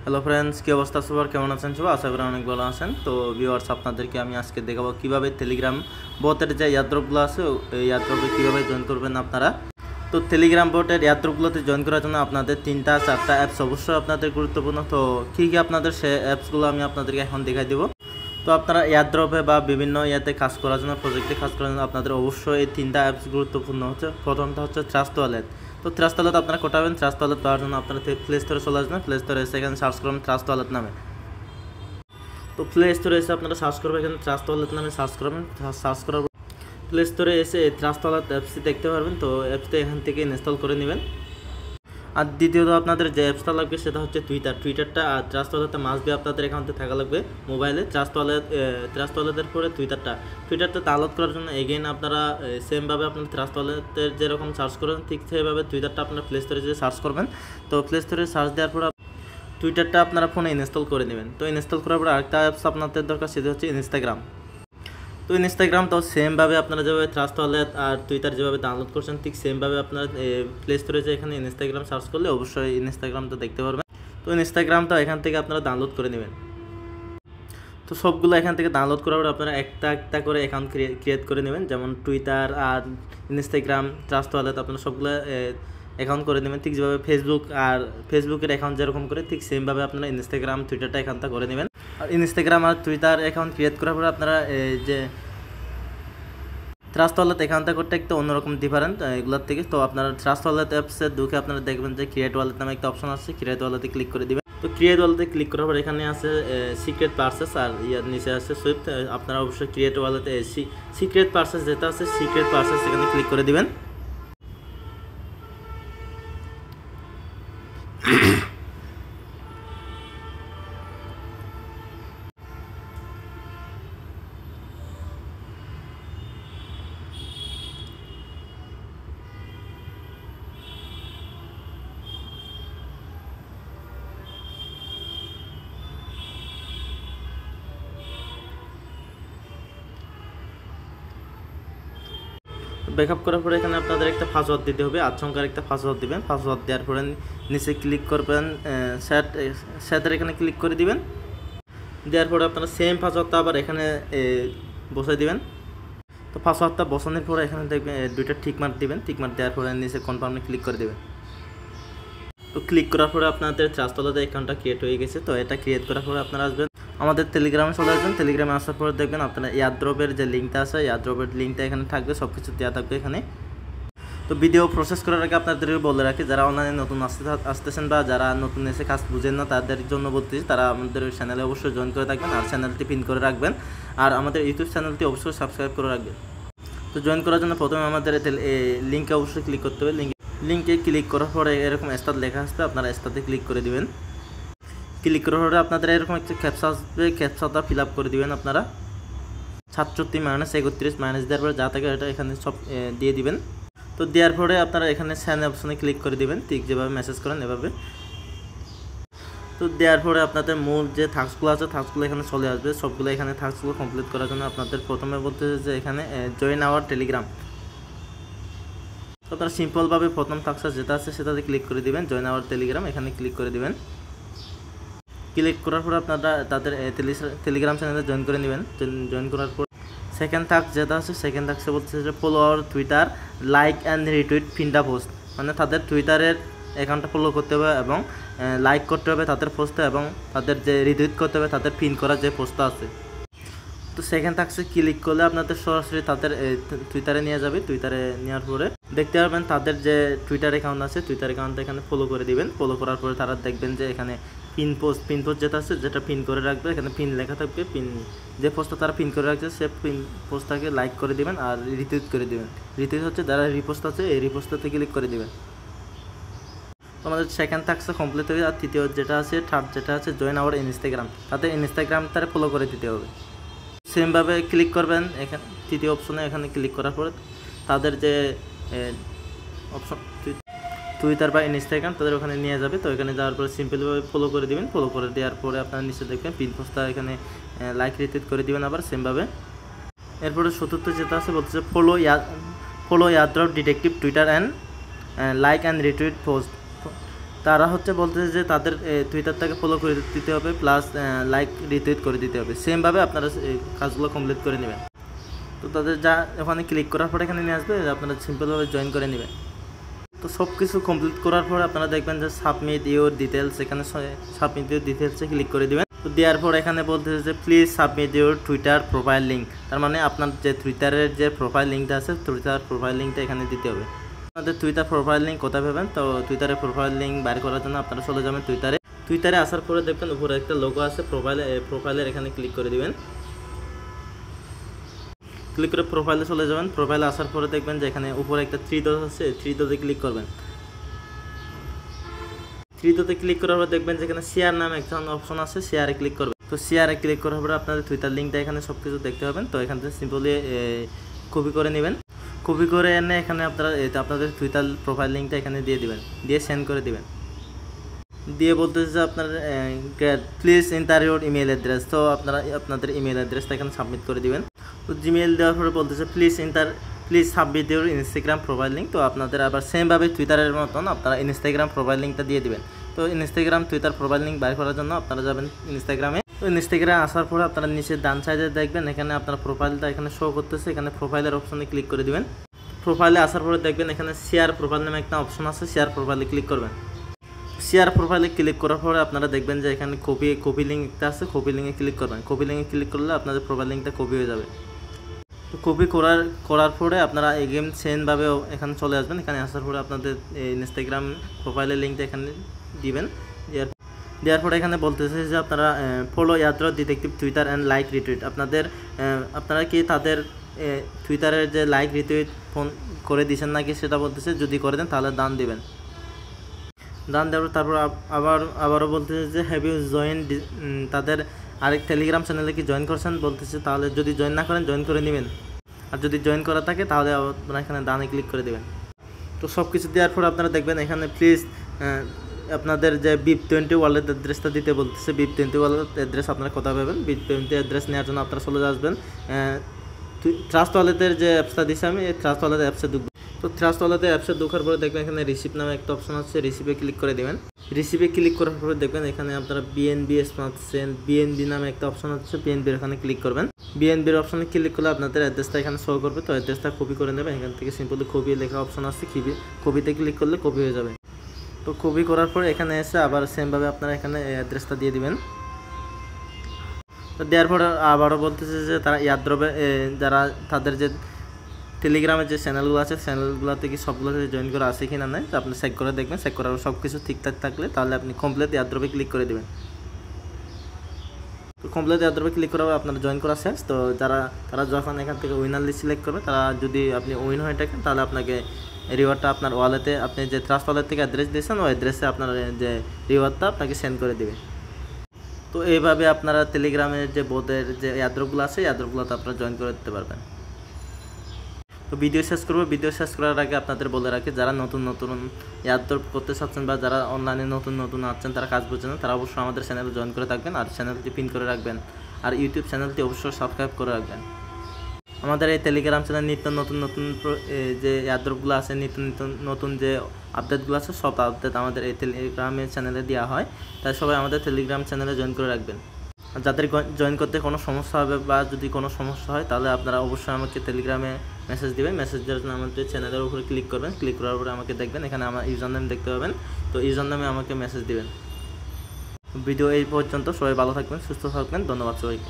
Hello friends, কি অবস্থা সবার? কেমন আছেন সবাই? আশা করি অনেক ভালো আছেন। তো ভিউয়ার্স, আপনাদেরকে আমি আজকে দেখাবো কীভাবে টেলিগ্রাম বটের যে এয়ারড্রপগুলো আছে এই এয়ারড্রপে কীভাবে জয়েন করবেন আপনারা। তো টেলিগ্রাম বটের এয়ারড্রপগুলোতে জয়েন করার জন্য আপনাদের 3-4টা অ্যাপস অবশ্যই আপনাদের গুরুত্বপূর্ণ। তো কী কী আপনাদের সে অ্যাপসগুলো আমি আপনাদেরকে এখন দেখাই দেবো। তো আপনারা এয়ারড্রপে বা বিভিন্ন ইয়াতে কাজ করার জন্য, প্রজেক্টে কাজ করার জন্য আপনাদের অবশ্যই এই 3টা অ্যাপস গুরুত্বপূর্ণ হচ্ছে। প্রথমটা হচ্ছে ট্রাস্ট ওয়ালেট। তো ট্রাস্ট ওয়ালেট আপনারা কোটাবেন। ট্রাস্ট ওয়ালেট পাওয়ার জন্য আপনারা প্লে স্টোরে চলে আসবেন। প্লে স্টোরে এসে এখানে সার্চ করবেন ট্রাস্ট ওয়ালেট নামে। তো প্লে স্টোরে এসে আপনারা সার্চ করবেন, এখানে ট্রাস্ট ওয়ালেট নামে সার্চ করবেন। সার্চ করার পর প্লে স্টোরে এসে ট্রাস্ট ওয়ালেট অ্যাপসটি দেখতে পারবেন। তো অ্যাপসটা এখান থেকে ইনস্টল করে নেবেন। আর দ্বিতীয়ত আপনাদের যে অ্যাপসটা লাগবে সেটা হচ্ছে টুইটারটা। আর ট্রাস্ট ওয়ালেটটা মাস্ট বি আপনাদের অ্যাকাউন্টে থাকা লাগবে মোবাইলে। ট্রাস্ট ওয়ালেটের পরে টুইটারটা ডাউনলোড করার জন্য এগেইন আপনারা সেমভাবে আপনার ট্রাস্ট ওয়ালেটের যেরকম সার্চ করেন ঠিক সেইভাবে টুইটারটা আপনারা প্লে স্টোরে যে সার্চ করবেন। তো প্লে স্টোরে সার্চ দেওয়ার পর টুইটারটা আপনারা ফোনে ইনস্টল করে নেবেন। তো ইনস্টল করার পর আরেকটা অ্যাপস আপনাদের দরকার, সেটা হচ্ছে ইনস্টাগ্রাম। তো ইনস্টাগ্রাম তো সেমভাবে আপনারা যেভাবে ট্রাস্ট ওয়ালেট আর টুইটার যেভাবে ডাউনলোড করছেন ঠিক সেমভাবে আপনারা প্লে স্টোরে যে এখানে ইনস্টাগ্রাম সার্চ করলে অবশ্যই ইনস্টাগ্রামটা দেখতে পারবেন। তো ইনস্টাগ্রামটা এখান থেকে আপনারা ডাউনলোড করে নেবেন। তো সবগুলো এখান থেকে ডাউনলোড করার পর আপনারা একটা একটা করে অ্যাকাউন্ট ক্রিয়েট করে নেবেন। যেমন টুইটার আর ইনস্টাগ্রাম, ট্রাস্ট ওয়ালেট আপনারা সবগুলো অ্যাকাউন্ট করে নেবেন। ঠিক যেভাবে ফেসবুকের অ্যাকাউন্ট যেরকম করে ঠিক সেমভাবে আপনারা ইনস্টাগ্রাম, টুইটারটা অ্যাকাউন্টটা করে নেবেন। আর ইনস্টাগ্রাম আর টুইটার অ্যাকাউন্ট ক্রিয়েট করার পর আপনারা যে ট্রাস্ট ওয়ালেট অ্যাকাউন্টটা করতে একটু অন্যরকম ডিফারেন্ট এগুলোর থেকে। তো আপনারা ট্রাস্ট ওয়ালেট অ্যাপসে ঢুকে আপনারা দেখবেন যে ক্রিয়েট ওয়ালেট নামে একটা অপশন আছে। ক্রিয়েট ওয়ালেটে ক্লিক করে দিবেন। তো ক্রিয়েট ওয়ালেটে ক্লিক করার পর এখানে আছে সিক্রেট পার্সেস আর ইয়ার নিচে আছে সুইফট। আপনারা অবশ্যই ক্রিয়েট ওয়ালেটে সিক্রেট পার্সেস যেটা আছে সিক্রেট পার্সেস এখানে ক্লিক করে দিবেন। ব্যাকআপ করার পরে এখানে আপনাদের একটা পাসওয়ার্ড দিতে হবে, আচমকার একটা পাসওয়ার্ড দিবেন। পাসওয়ার্ড দেওয়ার পরে নিচে ক্লিক করবেন, সেটের এখানে ক্লিক করে দিবেন। দেওয়ার পরে আপনারা সেম পাসওয়ার্ডটা আবার এখানে বসাই দিবেন। তো পাসওয়ার্ডটা বসানোর পরে এখানে দেখবেন দুইটা টিকমার্ক দিবেন। টিকমার্ক দেওয়ার পরে নিচে কনফার্মে ক্লিক করে দেবেন। তো ক্লিক করার পরে আপনাদের ট্রাস্ট ওয়ালেট অ্যাকাউন্টটা ক্রিয়েট হয়ে গেছে। তো এটা ক্রিয়েট করার পরে আপনারা আসবেন আমাদের টেলিগ্রামে চলে আসবেন। টেলিগ্রামে আসার পরে দেখবেন আপনারা এয়ারড্রপের যে লিঙ্কটা আছে, এয়ারড্রপের লিঙ্কটা এখানে থাকবে, সব কিছু দেওয়া থাকবে এখানে। তো ভিডিও প্রসেস করার আগে আপনাদের বলে রাখি, যারা অনলাইনে নতুন আসতেছেন বা যারা নতুন এসে কাজ বুঝেন না তাদের জন্য বলতেছি, তারা আমাদের চ্যানেলে অবশ্যই জয়েন করে থাকবেন আর চ্যানেলটি পিন করে রাখবেন। আর আমাদের ইউটিউব চ্যানেলটি অবশ্যই সাবস্ক্রাইব করে রাখবেন। তো জয়েন করার জন্য প্রথমে আমাদের লিঙ্কে অবশ্যই ক্লিক করতে হবে। লিঙ্কে ক্লিক করার পরে এরকম স্টার্ট লেখা আসবে, আপনারা স্টার্টে ক্লিক করে দিবেন। ক্লিক করার পরে আপনাদের এরকম একটা ক্যাপচা আসবে, ক্যাপচাটা ফিল আপ করে দিবেন আপনারা। 67-31 দেওয়ার পরে যা থাকে এটা এখানে সব দিয়ে দিবেন। তো দেওয়ার পরে আপনারা এখানে সেন্ড অপশনে ক্লিক করে দিবেন, ঠিক যেভাবে মেসেজ করেন এভাবে। তো দেওয়ার পরে আপনাদের মূল যে টাস্কগুলো আছে টাস্কগুলো এখানে চলে আসবে। সবগুলো এখানে টাস্কগুলো কমপ্লিট করার জন্য আপনাদের প্রথমে বলতে যে এখানে জয়েন আওয়ার টেলিগ্রাম। তো আপনারা সিম্পলভাবে প্রথম টাস্ক যেটা আছে সেটাতে ক্লিক করে দিবেন, জয়েন আওয়ার টেলিগ্রাম, এখানে ক্লিক করে দিবেন। ক্লিক করার পর আপনারা তাদের টেলিগ্রাম চ্যানেলে জয়েন করে নেবেন। জয়েন করার পর সেকেন্ড টাস্ক যেটা আছে সেকেন্ড টাস্কে বলছে যে follow our Twitter, like and retweet পিনটা পোস্ট। মানে তাদের টুইটারের অ্যাকাউন্টটা ফলো করতে হবে এবং লাইক করতে হবে তাদের পোস্টে এবং তাদের যে রিটুইট করতে হবে তাদের পিন করা যে পোস্টটা আছে। তো সেকেন্ড টাস্কে ক্লিক করলে আপনাদের সরাসরি তাদের টুইটারে নিয়ে যাবে। টুইটারে নেওয়ার পরে দেখতে পারবেন তাদের যে টুইটার অ্যাকাউন্ট আছে, টুইটার অ্যাকাউন্টটা এখানে ফলো করে দিবেন। ফলো করার পরে তারা দেখবেন যে এখানে পিন পোস্ট যেটা আছে যেটা পিন করে রাখবে, এখানে পিন লেখা থাকবে। পিন যে পোস্টটা তারা পিন করে রাখছে সে পিন পোস্টটাকে লাইক করে দিবেন আর রিটুইট করে দিবেন। রিটুইট হচ্ছে যারা রিপোস্ট আছে এই রিপোস্টটাতে ক্লিক করে দিবেন। তো আমাদের সেকেন্ড টাস্কটা কমপ্লিট হয়ে, আর তৃতীয় যেটা আছে থার্ড যেটা আছে জয়েন আওয়ার ইনস্টাগ্রাম, তাদের ইনস্টাগ্রাম তারা ফলো করে দিতে হবে। সেমভাবে ক্লিক করবেন এখানে তৃতীয় অপশনে, এখানে ক্লিক করার পরে তাদের যে অপশন টুইটার বা ইনস্টাগ্রাম তাদের ওখানে নিয়ে যাবে। তো এখানে যাওয়ার পরে সিম্পলভাবে ফলো করে দিবেন। ফলো করে দেওয়ার পরে আপনারা নিচে দেখবেন পিন পোস্টটা এখানে লাইক রিটুইট করে দিবেন আবার সেমভাবে। এরপরে চতুর্থ যেটা আছে বলতেছে follow airdrop detective Twitter and like and retweet post. তারা হচ্ছে বলতেছে যে তাদের টুইটারটাকে ফলো করে দিতে হবে, প্লাস লাইক রিটুইট করে দিতে হবে। সেমভাবে আপনারা কাজগুলো কমপ্লিট করে নেবেন। তো তাদের যা ওখানে ক্লিক করার পর এখানে নিয়ে আসবে, আপনারা সিম্পলভাবে জয়েন করে নেবেন। তো সব কিছু কমপ্লিট করার পর আপনারা দেখবেন যে সাবমিট ইউর ডিটেলস, এখানে সাবমিট ইউর ডিটেলসে ক্লিক করে দেবেন। তো দেওয়ার পর এখানে বলতেছে যে please submit your Twitter profile link, তার মানে আপনার যে টুইটারের যে প্রোফাইল লিঙ্কটা আছে, টুইটার প্রোফাইল লিঙ্কটা এখানে দিতে হবে। আপনাদের টুইটার প্রোফাইল লিঙ্ক কোথায় পাবেন? তো টুইটারের প্রোফাইল লিঙ্ক বাইর করার জন্য আপনারা চলে যাবেন টুইটারে আসার পরে দেখবেন উপরে একটা লোগো আছে প্রোফাইলের, এখানে ক্লিক করে দিবেন। ক্লিক করে প্রোফাইলে চলে যাবেন। প্রোফাইলে আসার পরে দেখবেন যে এখানে উপরে একটা থ্রি ডট আছে, থ্রি ডটে ক্লিক করবেন। থ্রি ডটে ক্লিক করার পর দেখবেন যেখানে শেয়ার নামে একটা অপশন আছে, শেয়ারে ক্লিক করবেন। তো শেয়ারে ক্লিক করার পরে আপনাদের টুইটার লিঙ্কটা এখানে সব কিছু দেখতে পাবেন। তো এখান থেকে সিম্পলি কপি করে নেবেন। কপি করে এনে এখানে আপনারা আপনাদের টুইটার প্রোফাইল লিঙ্কটা এখানে দিয়ে দিবেন, দিয়ে সেন্ড করে দিবেন। দিয়ে বলতেছে যে আপনার please enter your email address. তো আপনারা আপনাদের ইমেল অ্যাড্রেসটা এখানে সাবমিট করে দিবেন। তো জিমেল দেওয়ার পরে বলতেছে please submit your Instagram profile link. তো আপনাদের আবার সেমভাবে টুইটারের মতন আপনারা ইনস্টাগ্রাম প্রোফাইল লিঙ্কটা দিয়ে দিবেন। তো ইনস্টাগ্রাম টুইটার প্রোফাইল লিঙ্ক বাইর করার জন্য আপনারা যাবেন ইনস্টাগ্রামে। তো ইনস্টাগ্রামে আসার পরে আপনারা নিচে ডান সাইডে দেখবেন এখানে আপনার প্রোফাইলটা এখানে শো করতেছে, এখানে প্রোফাইলের অপশনে ক্লিক করে দিবেন। প্রোফাইলে আসার পরে দেখবেন এখানে শেয়ার প্রোফাইল নামে একটা অপশন আছে, শেয়ার প্রোফাইলে ক্লিক করবেন। শেয়ার প্রোফাইলে ক্লিক করার পরে আপনারা দেখবেন যে এখানে কপি লিঙ্কটা আছে, কপি লিঙ্কে ক্লিক করবেন। কপি লিঙ্কে ক্লিক করলে আপনাদের প্রোফাইল লিঙ্কটা কপি হয়ে যাবে। তো কপি করার পরে আপনারা এগেন সেমভাবে এখানে চলে আসবেন। এখানে আসার পরে আপনাদের ইনস্টাগ্রাম প্রোফাইলের লিঙ্কটা এখানে দিবেন। দেওয়ার পরে এখানে বলতেছে যে আপনারা follow Yatra detective Twitter and like retweet. আপনারা কি তাদের টুইটারের যে লাইক রিটুইট ফোন করে দিচ্ছেন নাকি সেটা বলতেছে, যদি করে দেন তাহলে দান দিবেন। দান দেওয়ার তারপর আবারও বলতেছে যে হ্যাভ ইউ জয়েন তাদের আরেক টেলিগ্রাম চ্যানেলে কি জয়েন করছেন বলতেছে, তাহলে যদি জয়েন না করেন জয়েন করে নেবেন, আর যদি জয়েন করা থাকে তাহলে আপনারা এখানে দানে ক্লিক করে দেবেন। তো সব কিছু দেওয়ার পর আপনারা দেখবেন এখানে প্লিজ আপনাদের যে BIP20 ওয়ালেট অ্যাড্রেসটা দিতে বলতেছে। BIP20 ওয়ালেট অ্যাড্রেস আপনারা কোথায় পাবেন? BIP20 অ্যাড্রেস নেওয়ার জন্য আপনারা চলে আসবেন ট্রাস্ট ওয়ালেটের যে অ্যাপসটা দিচ্ছি আমি, এই ট্রাস্ট ওয়ালেট অ্যাপসে ঢুকবেন। তো ট্রাস্ট ওয়ালেটে অ্যাপসে ঢোকার পরে দেখবেন এখানে রিসিভ নামে একটা অপশন আছে, রিসিভে ক্লিক করে দেবেন। রিসিভে ক্লিক করার পরে দেখবেন এখানে আপনারা বিএনবি স্মার্ট সেল বিএনবি নামে একটা অপশন আছে, বিএনবির এখানে ক্লিক করবেন। বিএনবির অপশনে ক্লিক করলে আপনাদের অ্যাড্রেসটা এখানে শো করবে। তো অ্যাড্রেসটা কপি করে নেবেন। এখান থেকে সিম্পলি কপি লেখা অপশন আছে, কপিতে ক্লিক করলে কপি হয়ে যাবে। তো কপি করার পরে এখানে এসে আবার সেমভাবে আপনারা এখানে অ্যাড্রেসটা দিয়ে দিবেন। তো দেওয়ার পরে আবারও বলতেছে যে তারা ইয়ারড্রপে যারা তাদের যে টেলিগ্রামের যে চ্যানেলগুলো আছে, চ্যানেলগুলোতে কি সবগুলোতে জয়েন করা আছে কি না নেই, তো আপনি চেক করে দেখবেন। চেক করার সব কিছু ঠিকঠাক থাকলে তাহলে আপনি কমপ্লিট ইয়ারড্রপে ক্লিক করে দেবেন। তো কমপ্লিট ইয়ারড্রপে ক্লিক করার পর আপনার জয়েন করা শেষ। তো তারা যখন এখান থেকে উইনার লিস্ট সিলেক্ট করবে, তারা যদি আপনি উইন হয়ে থাকেন তাহলে আপনাকে রিওয়ার্ডটা আপনার ওয়ালেটে, আপনি যে ট্রাস্ট ওয়ালেট থেকে অ্যাড্রেস দিয়েছেন ওই অ্যাড্রেসে আপনার যে রিওয়ার্ডটা আপনাকে সেন্ড করে দেবে। তো এইভাবে আপনারা টেলিগ্রামের যে বোর্ডের যে ইয়ারড্রপগুলো আছে, ইয়ারড্রপগুলোতে আপনারা জয়েন করে দিতে পারবেন। তো ভিডিও শেষ করবো। ভিডিও শেষ করার আগে আপনাদের বলে রাখি, যারা নতুন ইয়ারড্রপ করতে চাচ্ছেন বা যারা অনলাইনে নতুন আসছেন, তারা কাজ বুঝছেন না, তারা অবশ্যই আমাদের চ্যানেলে জয়েন করে থাকবেন আর চ্যানেলটি পিন করে রাখবেন। আর ইউটিউব চ্যানেলটি অবশ্যই সাবস্ক্রাইব করে রাখবেন। আমাদের এই টেলিগ্রাম চ্যানেল নিত্য নতুন যে ইয়ারড্রপগুলো আছে, নতুন যে আপডেটগুলো আছে, সব আপডেট আমাদের এই টেলিগ্রামের চ্যানেলে দেওয়া হয়। তাই সবাই আমাদের টেলিগ্রাম চ্যানেলে জয়েন করে রাখবেন। যাদের জয়েন করতে কোনো সমস্যা হবে বা যদি কোনো সমস্যা হয় তাহলে আপনারা অবশ্যই আমাকে টেলিগ্রামে মেসেজ দেবেন। মেসেজ দেওয়ার জন্য আমাদের চ্যানেলের উপরে ক্লিক করবেন। ক্লিক করার পরে আমাকে দেখবেন এখানে আমার ইউজার নেম দেখতে পাবেন। তো ইউজার নেমে আমাকে মেসেজ দেবেন। ভিডিও এই পর্যন্ত। সবাই ভালো থাকবেন, সুস্থ থাকবেন। ধন্যবাদ সবাইকে।